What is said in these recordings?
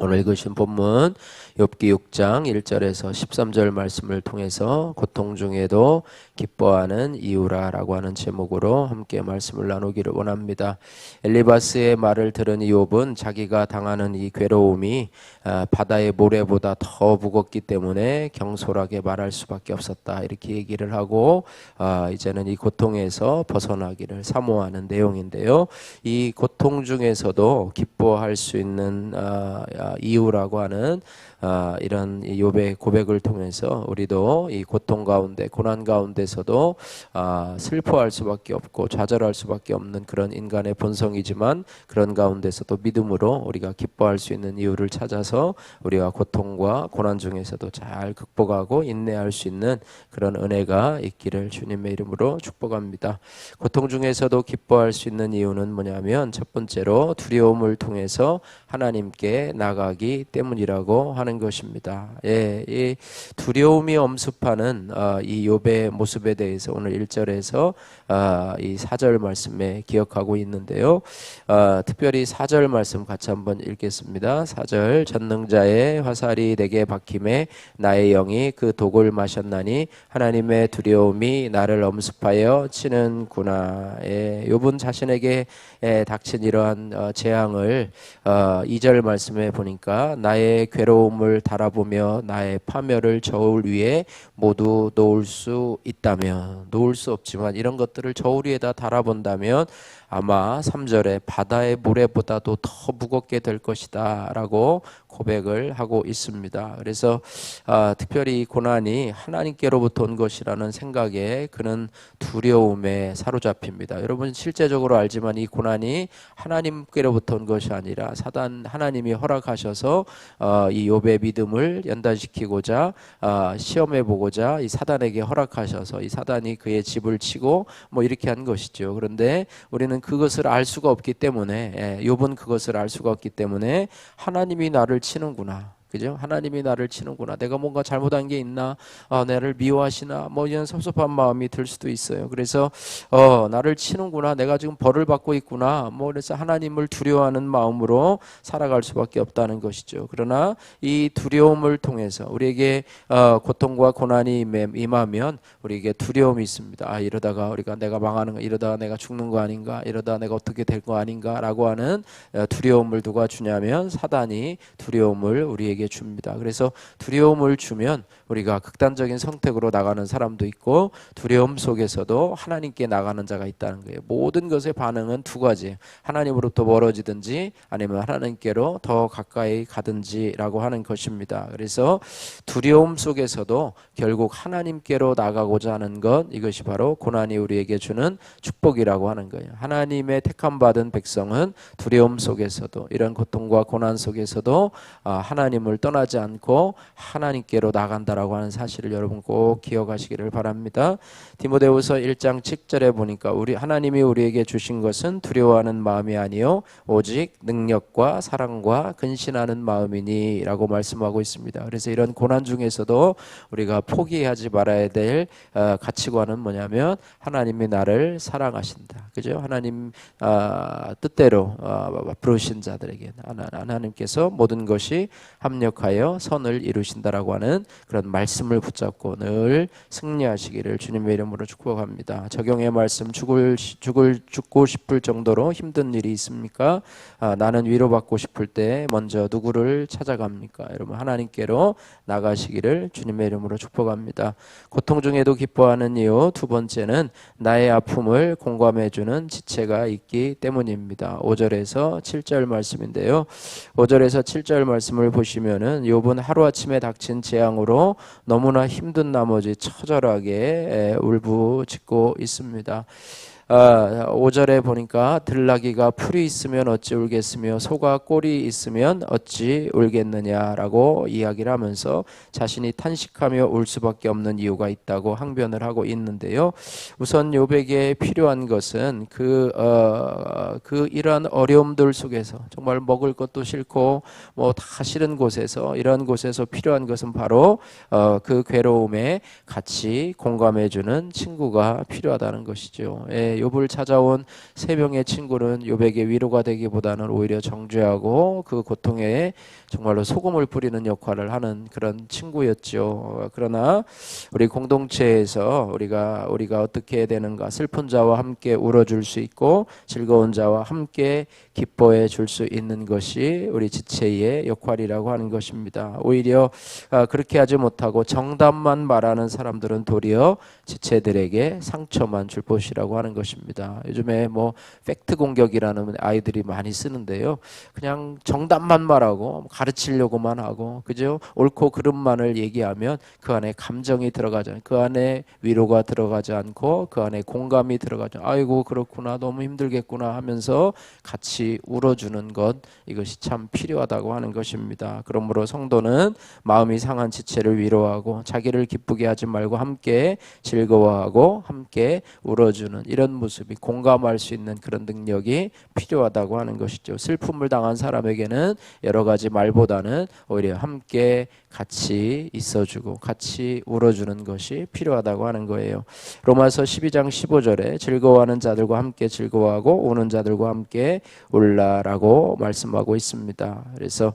오늘 읽으신 본문 욥기 6장 1절에서 13절 말씀을 통해서 고통 중에도 기뻐하는 이유라라고 하는 제목으로 함께 말씀을 나누기를 원합니다. 엘리바스의 말을 들은 욥은 자기가 당하는 이 괴로움이 바다의 모래보다 더 무겁기 때문에 경솔하게 말할 수밖에 없었다, 이렇게 얘기를 하고 이제는 이 고통에서 벗어나기를 사모하는 내용인데요. 이 고통 중에서도 기뻐할 수 있는 이유라고 하는 이런 욥의 고백을 통해서 우리도 이 고통 가운데, 고난 가운데서도 슬퍼할 수밖에 없고 좌절할 수밖에 없는 그런 인간의 본성이지만, 그런 가운데서도 믿음으로 우리가 기뻐할 수 있는 이유를 찾아서 우리가 고통과 고난 중에서도 잘 극복하고 인내할 수 있는 그런 은혜가 있기를 주님의 이름으로 축복합니다. 고통 중에서도 기뻐할 수 있는 이유는 뭐냐면, 첫 번째로 두려움을 통해서 하나님께 나가기 때문이라고 하는 것입니다. 이 두려움이 엄습하는 이 욥의 모습에 대해서 오늘 1절에서 이 4절 말씀에 기억하고 있는데요. 특별히 4절 말씀 같이 한번 읽겠습니다. 4절, 전능자의 화살이 내게 박힘에 나의 영이 그 독을 마셨나니 하나님의 두려움이 나를 엄습하여 치는구나. 욥은 자신에게 닥친 이러한 재앙을 2절 말씀에 보니까 나의 괴로움을 달아보며 나의 파멸을 저울 위에 모두 놓을 수 있다면, 놓을 수 없지만 이런 것들을 저울 위에다 달아본다면 아마 3절에 바다의 모래보다도 더 무겁게 될 것이다 라고 고백을 하고 있습니다. 그래서 특별히 이 고난이 하나님께로부터 온 것이라는 생각에 그는 두려움에 사로잡힙니다. 여러분 실제적으로 알지만 이 고난이 하나님께로부터 온 것이 아니라 하나님이 허락하셔서 이 욥의 믿음을 연단시키고자, 시험해 보고자 이 사단에게 허락하셔서 이 사단이 그의 집을 치고 뭐 이렇게 한 것이죠. 그런데 우리는 그것을 알 수가 없기 때문에, 욥은 그것을 알 수가 없기 때문에 하나님이 나를 치는구나, 그죠? 하나님이 나를 치는구나, 내가 뭔가 잘못한 게 있나, 나를 미워하시나, 뭐 이런 섭섭한 마음이 들 수도 있어요. 그래서 나를 치는구나, 내가 지금 벌을 받고 있구나, 뭐 그래서 하나님을 두려워하는 마음으로 살아갈 수밖에 없다는 것이죠. 그러나 이 두려움을 통해서 우리에게 고통과 고난이 임하면 우리에게 두려움이 있습니다. 이러다가 내가 망하는 거, 이러다가 내가 죽는 거 아닌가, 이러다가 내가 어떻게 될 거 아닌가라고 하는 두려움을 누가 주냐면 사단이 두려움을 우리에게 줍니다. 그래서 두려움을 주면 우리가 극단적인 선택으로 나가는 사람도 있고, 두려움 속에서도 하나님께 나가는 자가 있다는 거예요. 모든 것의 반응은 두 가지, 하나님으로부터 멀어지든지 아니면 하나님께로 더 가까이 가든지라고 하는 것입니다. 그래서 두려움 속에서도 결국 하나님께로 나가고자 하는 것, 이것이 바로 고난이 우리에게 주는 축복이라고 하는 거예요. 하나님의 택함 받은 백성은 두려움 속에서도, 이런 고통과 고난 속에서도 하나님을 떠나지 않고 하나님께로 나간다라고 하는 사실을 여러분 꼭 기억하시기를 바랍니다. 디모데후서 1장 7절에 보니까 하나님이 우리에게 주신 것은 두려워하는 마음이 아니요 오직 능력과 사랑과 근신하는 마음이니 라고 말씀하고 있습니다. 그래서 이런 고난 중에서도 우리가 포기하지 말아야 될 가치관은 뭐냐면, 하나님이 나를 사랑하신다, 그죠? 하나님 뜻대로 부르신 자들에게 하나님께서 모든 것이 합력하여 선을 이루신다라고 하는 그런 말씀을 붙잡고 늘 승리하시기를 주님의 이름으로 축복합니다. 적용의 말씀, 죽고 싶을 정도로 힘든 일이 있습니까? 나는 위로받고 싶을 때 먼저 누구를 찾아갑니까? 여러분 하나님께로 나가시기를 주님의 이름으로 축복합니다. 고통 중에도 기뻐하는 이유 두 번째는 나의 아픔을 공감해주는 지체가 있기 때문입니다. 5절에서 7절 말씀인데요. 5절에서 7절 말씀을 보시면은 욥은 하루아침에 닥친 재앙으로 너무나 힘든 나머지 처절하게 울부짖고 있습니다. 5절에 보니까 들나귀가 풀이 있으면 어찌 울겠으며 소가 꼴이 있으면 어찌 울겠느냐라고 이야기를 하면서 자신이 탄식하며 울 수밖에 없는 이유가 있다고 항변을 하고 있는데요. 우선 욥에게 필요한 것은 이러한 어려움들 속에서 정말 먹을 것도 싫고 뭐 다 싫은 곳에서, 이런 곳에서 필요한 것은 바로 그 괴로움에 같이 공감해주는 친구가 필요하다는 것이죠. 욥을 찾아온 세 명의 친구는 욥에게 위로가 되기보다는 오히려 정죄하고 그 고통에 정말로 소금을 뿌리는 역할을 하는 그런 친구였죠. 그러나 우리 공동체에서 우리가 어떻게 해야 되는가? 슬픈 자와 함께 울어줄 수 있고 즐거운 자와 함께 기뻐해 줄 수 있는 것이 우리 지체의 역할이라고 하는 것입니다. 오히려 그렇게 하지 못하고 정답만 말하는 사람들은 도리어 지체들에게 상처만 줄 것이라고 하는 것입니다. 요즘에 뭐 팩트 공격이라는 아이들이 많이 쓰는데요. 그냥 정답만 말하고 가르치려고만 하고, 그죠? 옳고 그름만을 얘기하면 그 안에 감정이 들어가지 않고, 그 안에 위로가 들어가지 않고, 그 안에 공감이 들어가지 않고, 아이고 그렇구나, 너무 힘들겠구나 하면서 같이 울어주는 것, 이것이 참 필요하다고 하는 것입니다. 그러므로 성도는 마음이 상한 지체를 위로하고 자기를 기쁘게 하지 말고 함께 즐거워하고 함께 울어주는 이런 모습이, 공감할 수 있는 그런 능력이 필요하다고 하는 것이죠. 슬픔을 당한 사람에게는 여러 가지 말보다는 오히려 함께 같이 있어주고 같이 울어주는 것이 필요하다고 하는 거예요. 로마서 12장 15절에 즐거워하는 자들과 함께 즐거워하고 우는 자들과 함께 울라라고 말씀하고 있습니다. 그래서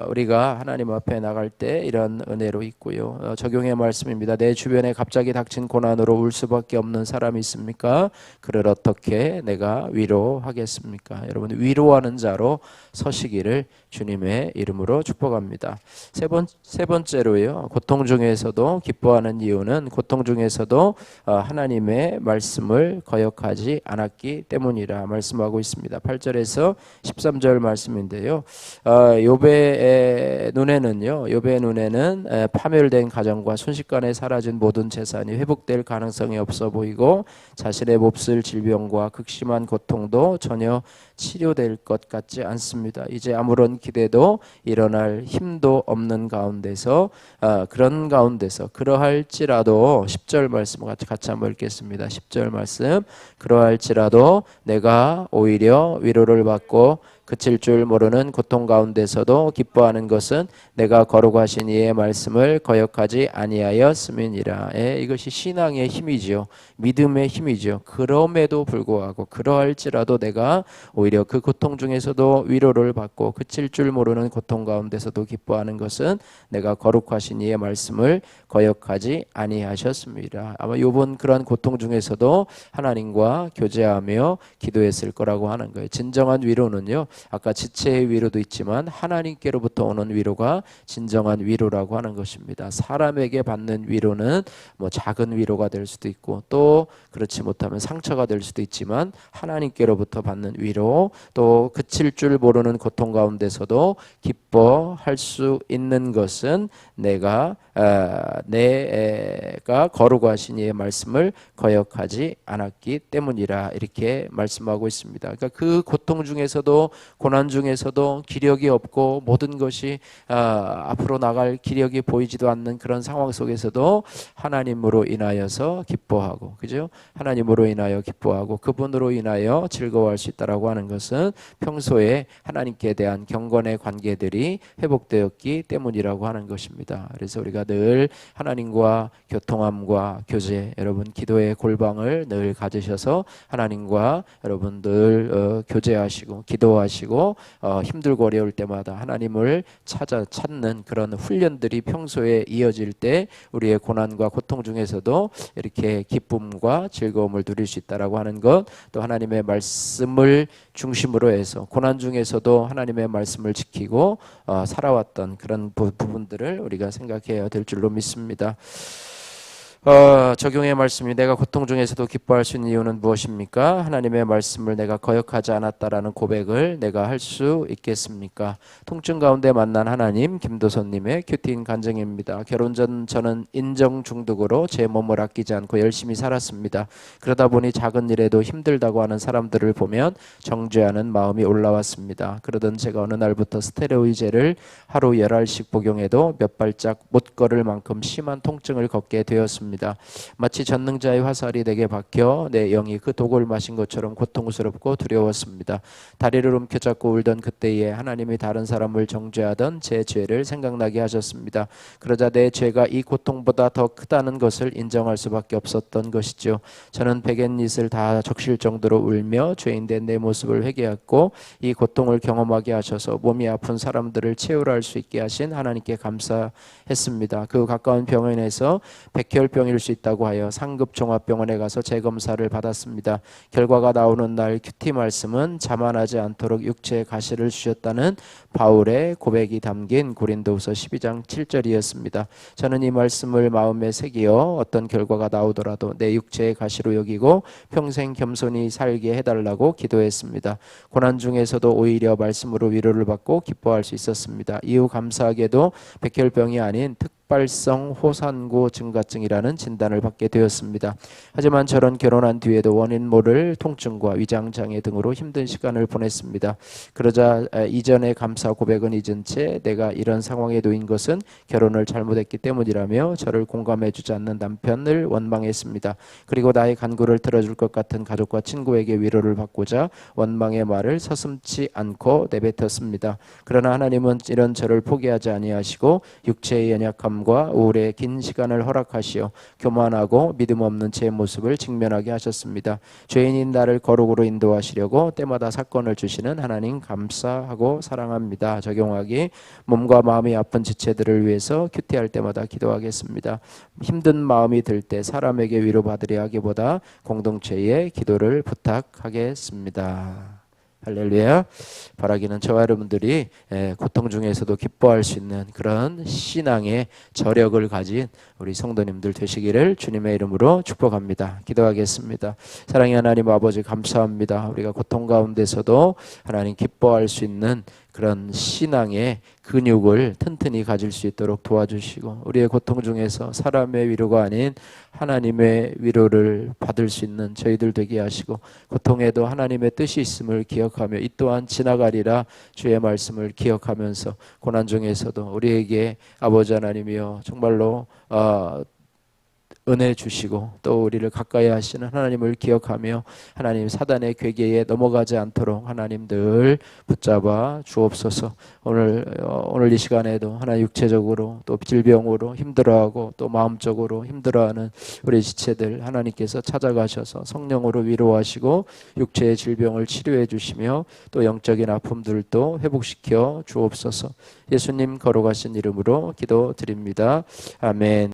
우리가 하나님 앞에 나갈 때 이런 은혜로 있고요. 적용의 말씀입니다. 내 주변에 갑자기 닥친 고난으로 울 수밖에 없는 사람이 있습니까? 그를 어떻게 내가 위로하겠습니까? 여러분, 위로하는 자로 서시기를 주님의 이름으로 축복합니다. 세 번째로요. 고통 중에서도 기뻐하는 이유는 고통 중에서도 하나님의 말씀을 거역하지 않았기 때문이라 말씀하고 있습니다. 8절에서 13절 말씀인데요. 욥의 눈에는 파멸된 가정과 순식간에 사라진 모든 재산이 회복될 가능성이 없어 보이고 자신의 몹쓸 질병과 극심한 고통도 전혀 치료될 것 같지 않습니다. 이제 아무런 기대도 일어날 힘도 없는 가운데서 그런 가운데서 그러할지라도 10절 말씀 같이 한번 읽겠습니다. 10절 말씀, 그러할지라도 내가 오히려 위로를 받고 그칠 줄 모르는 고통 가운데서도 기뻐하는 것은 내가 거룩하신 이의 말씀을 거역하지 아니하였음이니라. 이것이 신앙의 힘이지요. 믿음의 힘이죠. 그럼에도 불구하고 그러할지라도 내가 오히려 그 고통 중에서도 위로를 받고 그칠 줄 모르는 고통 가운데서도 기뻐하는 것은 내가 거룩하신 이의 말씀을 거역하지 아니하셨습니다. 아마 욥은 그런 고통 중에서도 하나님과 교제하며 기도했을 거라고 하는 거예요. 진정한 위로는요, 아까 지체의 위로도 있지만 하나님께로부터 오는 위로가 진정한 위로라고 하는 것입니다. 사람에게 받는 위로는 뭐 작은 위로가 될 수도 있고 또 그렇지 못하면 상처가 될 수도 있지만 하나님께로부터 받는 위로, 또 그칠 줄 모르는 고통 가운데서도 기뻐할 수 있는 것은 내가 거룩하신 이의 말씀을 거역하지 않았기 때문이라 이렇게 말씀하고 있습니다. 그러니까 그 고통 중에서도, 고난 중에서도 기력이 없고 모든 것이 앞으로 나갈 기력이 보이지도 않는 그런 상황 속에서도 하나님으로 인하여서 기뻐하고, 그죠? 하나님으로 인하여 기뻐하고 그분으로 인하여 즐거워할 수 있다라고 하는 것은 평소에 하나님께 대한 경건의 관계들이 회복되었기 때문이라고 하는 것입니다. 그래서 우리가 늘 하나님과 교통함과 교제, 여러분 기도의 골방을 늘 가지셔서 하나님과 여러분 늘 교제하시고 기도하시고 힘들고 어려울 때마다 하나님을 찾는 그런 훈련들이 평소에 이어질 때 우리의 고난과 고통 중에서도 이렇게 기쁨과 즐거움을 누릴 수 있다라고 하는 것, 또 하나님의 말씀을 중심으로 해서 고난 중에서도 하나님의 말씀을 지키고 살아왔던 그런 부분들을 우리가 생각해야 될 줄로 믿습니다. 적용의 말씀이 내가 고통 중에서도 기뻐할 수 있는 이유는 무엇입니까? 하나님의 말씀을 내가 거역하지 않았다라는 고백을 내가 할 수 있겠습니까? 통증 가운데 만난 하나님, 김도선님의 큐티인 간증입니다. 결혼 전 저는 인정 중독으로 제 몸을 아끼지 않고 열심히 살았습니다. 그러다 보니 작은 일에도 힘들다고 하는 사람들을 보면 정죄하는 마음이 올라왔습니다. 그러던 제가 어느 날부터 스테로이드제를 하루 10알씩 복용해도 몇 발짝 못 걸을 만큼 심한 통증을 겪게 되었습니다. 하셨습니다. 마치 전능자의 화살이 내게 박혀 내 영이 그 독을 마신 것처럼 고통스럽고 두려웠습니다. 다리를 움켜잡고 울던 그때에 하나님이 다른 사람을 정죄하던 제 죄를 생각나게 하셨습니다. 그러자 내 죄가 이 고통보다 더 크다는 것을 인정할 수밖에 없었던 것이죠. 저는 백앤잇을 다 적실 정도로 울며 죄인된 내 모습을 회개했고 이 고통을 경험하게 하셔서 몸이 아픈 사람들을 치유할 수 있게 하신 하나님께 감사했습니다. 그 가까운 병원에서 백혈병일 수 있다고 하여 상급 종합병원에 가서 재검사를 받았습니다. 결과가 나오는 날 큐티 말씀은 자만하지 않도록 육체의 가시를 주셨다는 바울의 고백이 담긴 고린도후서 12장 7절이었습니다. 저는 이 말씀을 마음에 새기어 어떤 결과가 나오더라도 내 육체의 가시로 여기고 평생 겸손히 살게 해달라고 기도했습니다. 고난 중에서도 오히려 말씀으로 위로를 받고 기뻐할 수 있었습니다. 이후 감사하게도 백혈병이 아닌 특발성 호산구 증가증이라는 진단을 받게 되었습니다. 하지만 저는 결혼한 뒤에도 원인 모를 통증과 위장장애 등으로 힘든 시간을 보냈습니다. 그러자 이전의 감사 고백은 잊은 채 내가 이런 상황에 놓인 것은 결혼을 잘못했기 때문이라며 저를 공감해주지 않는 남편을 원망했습니다. 그리고 나의 간구를 들어줄 것 같은 가족과 친구에게 위로를 받고자 원망의 말을 서슴지 않고 내뱉었습니다. 그러나 하나님은 이런 저를 포기하지 아니하시고 육체의 연약함과 우울의 긴 시간을 허락하시어 교만하고 믿음 없는 제 모습을 직면하게 하셨습니다. 죄인인 나를 거룩으로 인도하시려고 때마다 사건을 주시는 하나님 감사하고 사랑합니다. 적용하기 몸과 마음이 아픈 지체들을 위해서 큐티할 때마다 기도하겠습니다. 힘든 마음이 들 때 사람에게 위로받으려 하기보다 공동체에 기도를 부탁하겠습니다. 할렐루야. 바라기는 저와 여러분들이 고통 중에서도 기뻐할 수 있는 그런 신앙의 저력을 가진 우리 성도님들 되시기를 주님의 이름으로 축복합니다. 기도하겠습니다. 사랑의 하나님 아버지 감사합니다. 우리가 고통 가운데서도 하나님 기뻐할 수 있는 그런 신앙의 근육을 튼튼히 가질 수 있도록 도와주시고 우리의 고통 중에서 사람의 위로가 아닌 하나님의 위로를 받을 수 있는 저희들 되게 하시고 고통에도 하나님의 뜻이 있음을 기억하며 이 또한 지나가리라 주의 말씀을 기억하면서 고난 중에서도 우리에게 아버지 하나님이여 정말로 은혜 주시고 또 우리를 가까이 하시는 하나님을 기억하며 하나님 사단의 괴계에 넘어가지 않도록 하나님 늘 붙잡아 주옵소서. 오늘 이 시간에도 하나님 육체적으로 또 질병으로 힘들어하고 또 마음적으로 힘들어하는 우리 지체들 하나님께서 찾아가셔서 성령으로 위로하시고 육체의 질병을 치료해 주시며 또 영적인 아픔들도 회복시켜 주옵소서. 예수님 거룩하신 이름으로 기도드립니다. 아멘.